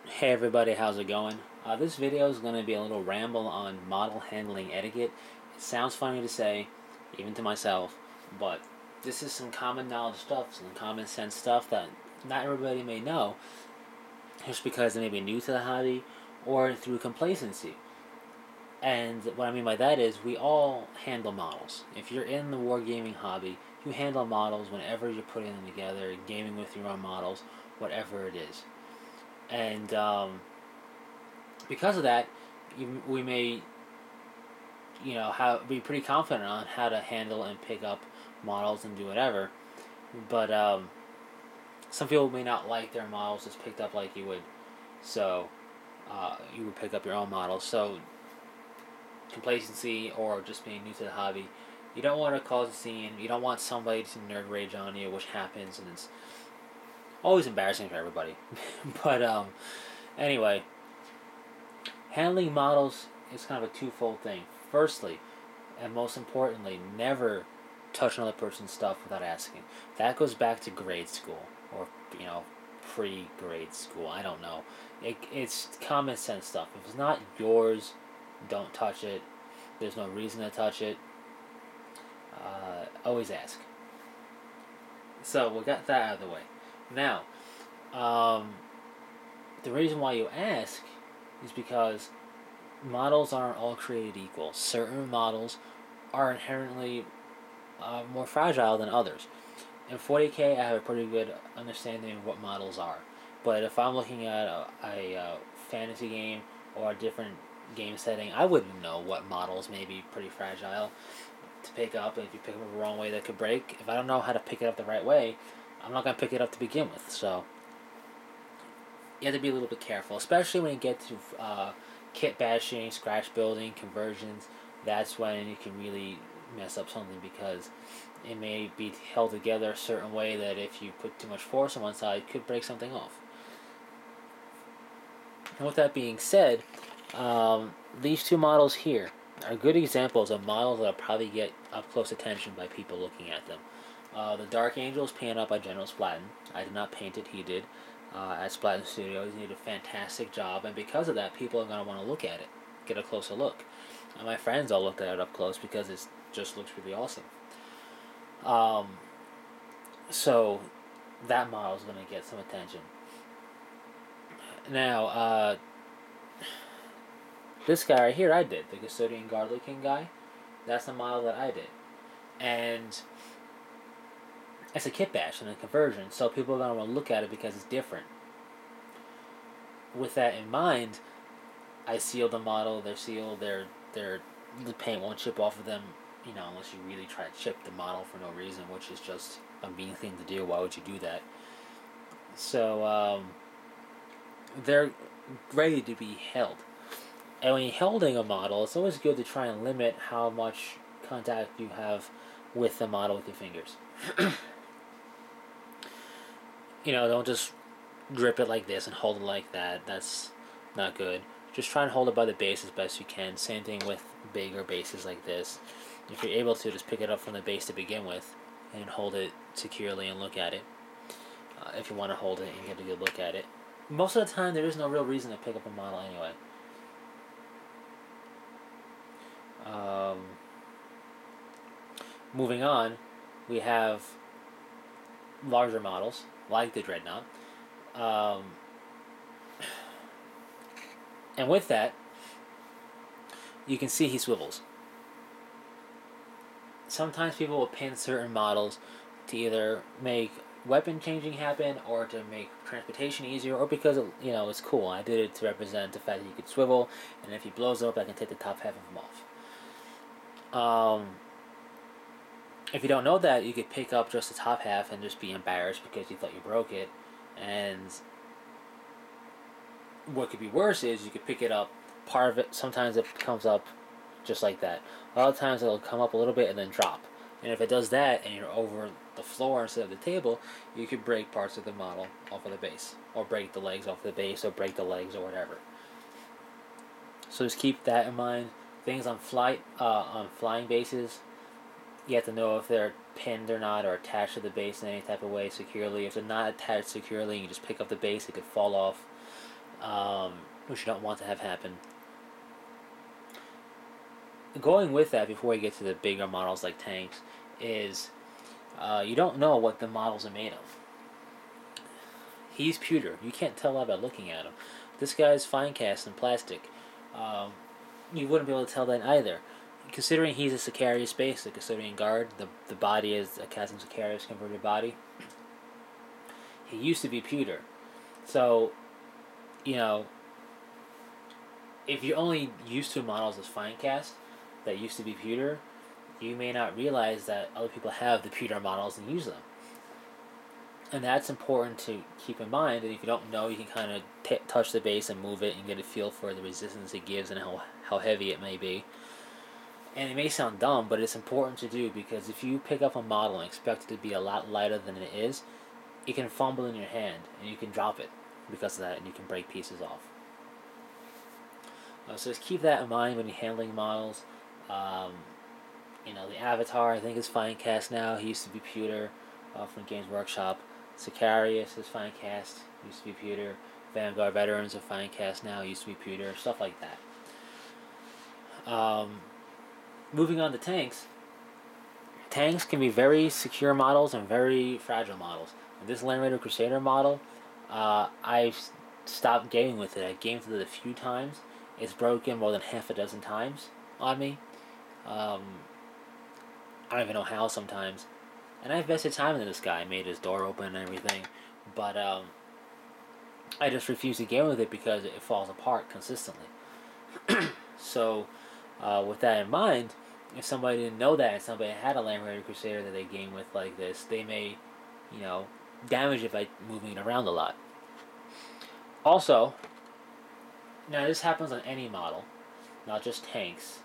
Hey everybody, how's it going? This video is going to be a little ramble on model handling etiquette. It sounds funny to say, even to myself, but this is some common knowledge stuff, some common sense stuff that not everybody may know, just because they may be new to the hobby or through complacency. And what I mean by that is we all handle models. If you're in the wargaming hobby, you handle models whenever you're putting them together, gaming with your own models, whatever it is. And because of that, we may, be pretty confident on how to handle and pick up models and do whatever. But some people may not like their models just picked up like you would. So you would pick up your own models. So complacency or just being new to the hobby, you don't want to cause a scene. You don't want somebody to nerd rage on you, which happens, and it's always embarrassing for everybody. But anyway, handling models is kind of a twofold thing. Firstly, and most importantly, never touch another person's stuff without asking. That goes back to grade school or pre-grade school. I don't know. It's common sense stuff. If it's not yours, don't touch it. There's no reason to touch it. Always ask. So we got that out of the way. Now, the reason why you ask is because models aren't all created equal. Certain models are inherently more fragile than others. In 40K, I have a pretty good understanding of what models are. But if I'm looking at a fantasy game or a different game setting, I wouldn't know what models may be pretty fragile to pick up. And if you pick them the wrong way, that could break. If I don't know how to pick it up the right way, I'm not going to pick it up to begin with. So you have to be a little bit careful, especially when you get to kit bashing, scratch building, conversions. That's when you can really mess up something because it may be held together a certain way that if you put too much force on one side, it could break something off. And with that being said, these two models here are good examples of models that will probably get up close attention by people looking at them. The Dark Angel is painted up by General Splatten. I did not paint it, he did. At Splatten Studios, he did a fantastic job, and because of that, people are going to want to look at it, get a closer look. And my friends all looked at it up close because it just looks really awesome. So that model is going to get some attention. Now, this guy right here, I did the Custodian Godly King guy. That's the model that I did, and it's a kit bash and a conversion, so people are going to want to look at it because it's different. With that in mind, I sealed the model. They're sealed. The paint won't chip off of them, unless you really try to chip the model for no reason, which is just a mean thing to do. Why would you do that? So they're ready to be held. And when you're holding a model, it's always good to try and limit how much contact you have with the model with your fingers. Don't just grip it like this and hold it like that. That's not good. Just try and hold it by the base as best you can. Same thing with bigger bases like this. If you're able to, just pick it up from the base to begin with and hold it securely and look at it. If you want to hold it and get a good look at it. Most of the time, there is no real reason to pick up a model anyway. Moving on, we have larger models, like the Dreadnought. And with that, you can see he swivels. Sometimes people will pin certain models to either make weapon changing happen or to make transportation easier or because it's cool. I did it to represent the fact that he could swivel, and if he blows up, I can take the top half of him off. If you don't know that, you could pick up just the top half and just be embarrassed because you thought you broke it. And what could be worse is you could pick it up, part of it, sometimes it comes up just like that. A lot of times it'll come up a little bit and then drop. And if it does that and you're over the floor instead of the table, you could break parts of the model off of the base. Or break the legs off the base, or break the legs, or whatever. So just keep that in mind. Things on flying bases, you have to know if they're pinned or not, or attached to the base in any type of way securely. If they're not attached securely, you just pick up the base, it could fall off. which you don't want to have happen. Going with that, before you get to the bigger models like tanks, is you don't know what the models are made of. He's pewter. You can't tell that by looking at him. This guy's fine cast in plastic. Um, you wouldn't be able to tell that either. Considering he's a Sicarius base, the custodian guard, the body is a Chasm Sicarius converted body. He used to be pewter. So, you know, if you're only used to models as fine cast that used to be pewter, you may not realize that other people have the pewter models and use them. And that's important to keep in mind. And if you don't know, you can kind of touch the base and move it and get a feel for the resistance it gives and how heavy it may be. And it may sound dumb, but it's important to do, because if you pick up a model and expect it to be a lot lighter than it is, it can fumble in your hand and you can drop it because of that, and you can break pieces off. So just keep that in mind when you're handling models. The Avatar, I think, is fine cast now. He used to be pewter from Games Workshop. Sicarius is fine cast, used to be pewter. Vanguard Veterans are fine cast now, used to be pewter. Stuff like that. Moving on to tanks. Tanks can be very secure models and very fragile models. This Land Raider Crusader model, I've stopped gaming with it. I gamed with it a few times. It's broken more than half a dozen times on me. I don't even know how sometimes. And I invested time into this guy. I made his door open and everything. But I just refuse to game with it because it falls apart consistently. So, with that in mind, if somebody didn't know that and somebody had a Land Raider Crusader that they game with like this, they may, damage it by moving it around a lot. Also, now this happens on any model, not just tanks,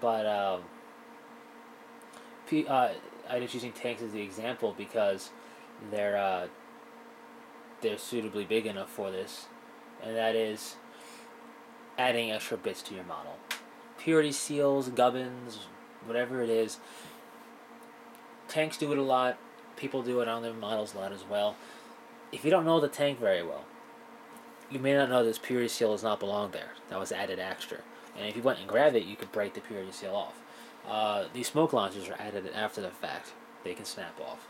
but I'm just using tanks as the example because they're suitably big enough for this, and that is adding extra bits to your model. Purity seals, gubbins, whatever it is. Tanks do it a lot. People do it on their models a lot as well. If you don't know the tank very well, you may not know this purity seal does not belong there. That was added extra. And if you went and grabbed it, you could break the purity seal off. These smoke launchers are added after the fact. They can snap off.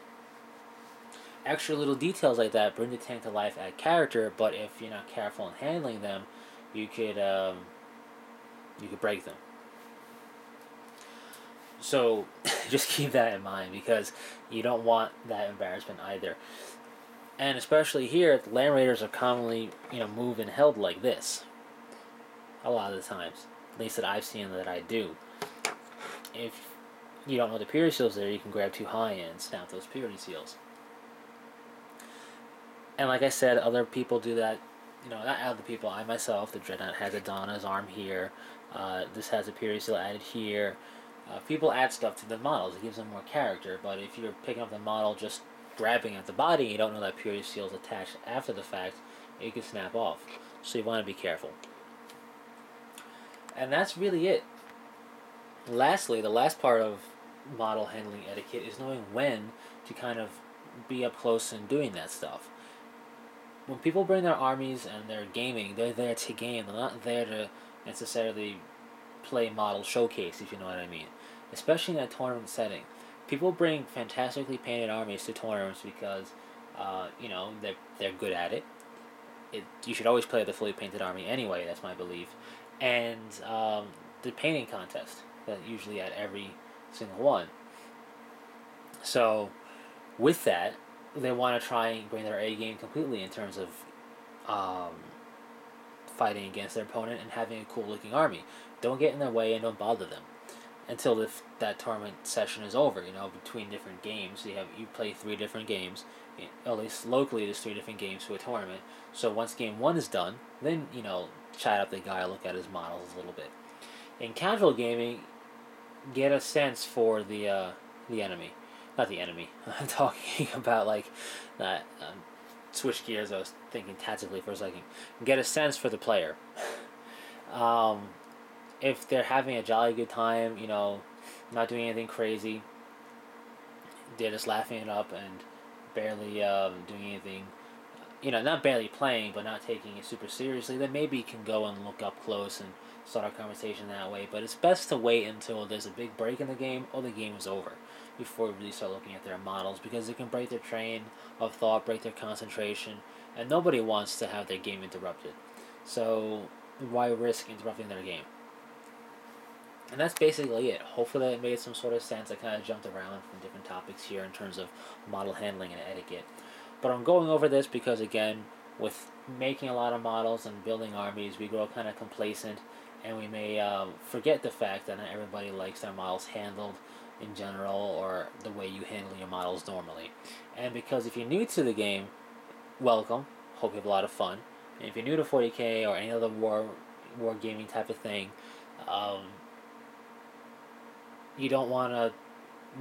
Extra little details like that bring the tank to life, add character, but if you're not careful in handling them, you could break them. So just keep that in mind, because you don't want that embarrassment either. And especially here, Land Raiders are commonly, moved and held like this. A lot of the times. At least that I've seen that I do. If you don't know the purity seals there, you can grab too high and snap those purity seals. And like I said, other people do that. Not other people, I myself, the Dreadnought has a Donna's arm here. This has a purity seal added here. People add stuff to the models. It gives them more character, but if you're picking up the model just grabbing at the body and you don't know that purity seal is attached after the fact, it can snap off. So you want to be careful. And that's really it. Lastly, the last part of model handling etiquette is knowing when to kind of be up close and doing that stuff. When people bring their armies and they're gaming, they're there to game. They're not there to necessarily play model showcase, if you know what I mean. Especially in a tournament setting. People bring fantastically painted armies to tournaments because, they're good at it. You should always play the fully painted army anyway, that's my belief. And the painting contest, that usually at every single one. So, with that, they want to try and bring their A game completely in terms of fighting against their opponent and having a cool looking army. Don't get in their way and don't bother them until that tournament session is over. Between different games, you play 3 different games. At least locally, there's 3 different games to a tournament. So once game 1 is done, then chat up the guy, look at his models a little bit. In casual gaming, get a sense for the enemy. Not the enemy. I'm talking about that. Switch gears. I was thinking tactically for a second. Get a sense for the player. If they're having a jolly good time, not doing anything crazy, they're just laughing it up and barely doing anything, not barely playing, but not taking it super seriously, then maybe you can go and look up close and start a conversation that way. But it's best to wait until there's a big break in the game or the game is over before we really start looking at their models, because it can break their train of thought, break their concentration, and nobody wants to have their game interrupted. So why risk interrupting their game? And that's basically it. Hopefully that made some sort of sense. I kind of jumped around from different topics here in terms of model handling and etiquette. But I'm going over this because, again, with making a lot of models and building armies, we grow kind of complacent, and we may forget the fact that not everybody likes their models handled in general, or the way you handle your models normally. And because if you're new to the game, welcome. Hope you have a lot of fun. And if you're new to 40k or any other war gaming type of thing, um, you don't want to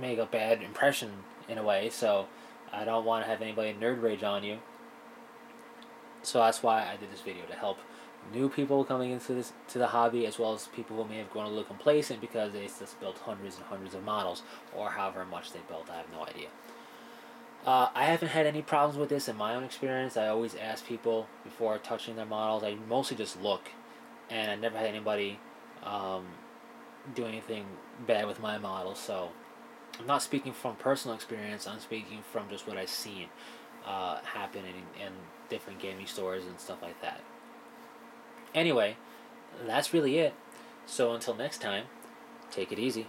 make a bad impression in a way. So I don't want to have anybody nerd rage on you. So that's why I did this video, to help new people coming into the hobby, as well as people who may have grown a little complacent because they just built hundreds and hundreds of models, or however much they built. I have no idea. I haven't had any problems with this in my own experience. I always ask people before touching their models. I mostly just look, and I never had anybody do anything bad with my models. So I'm not speaking from personal experience. I'm speaking from just what I've seen happen in different gaming stores and stuff like that. Anyway, that's really it. So until next time, take it easy.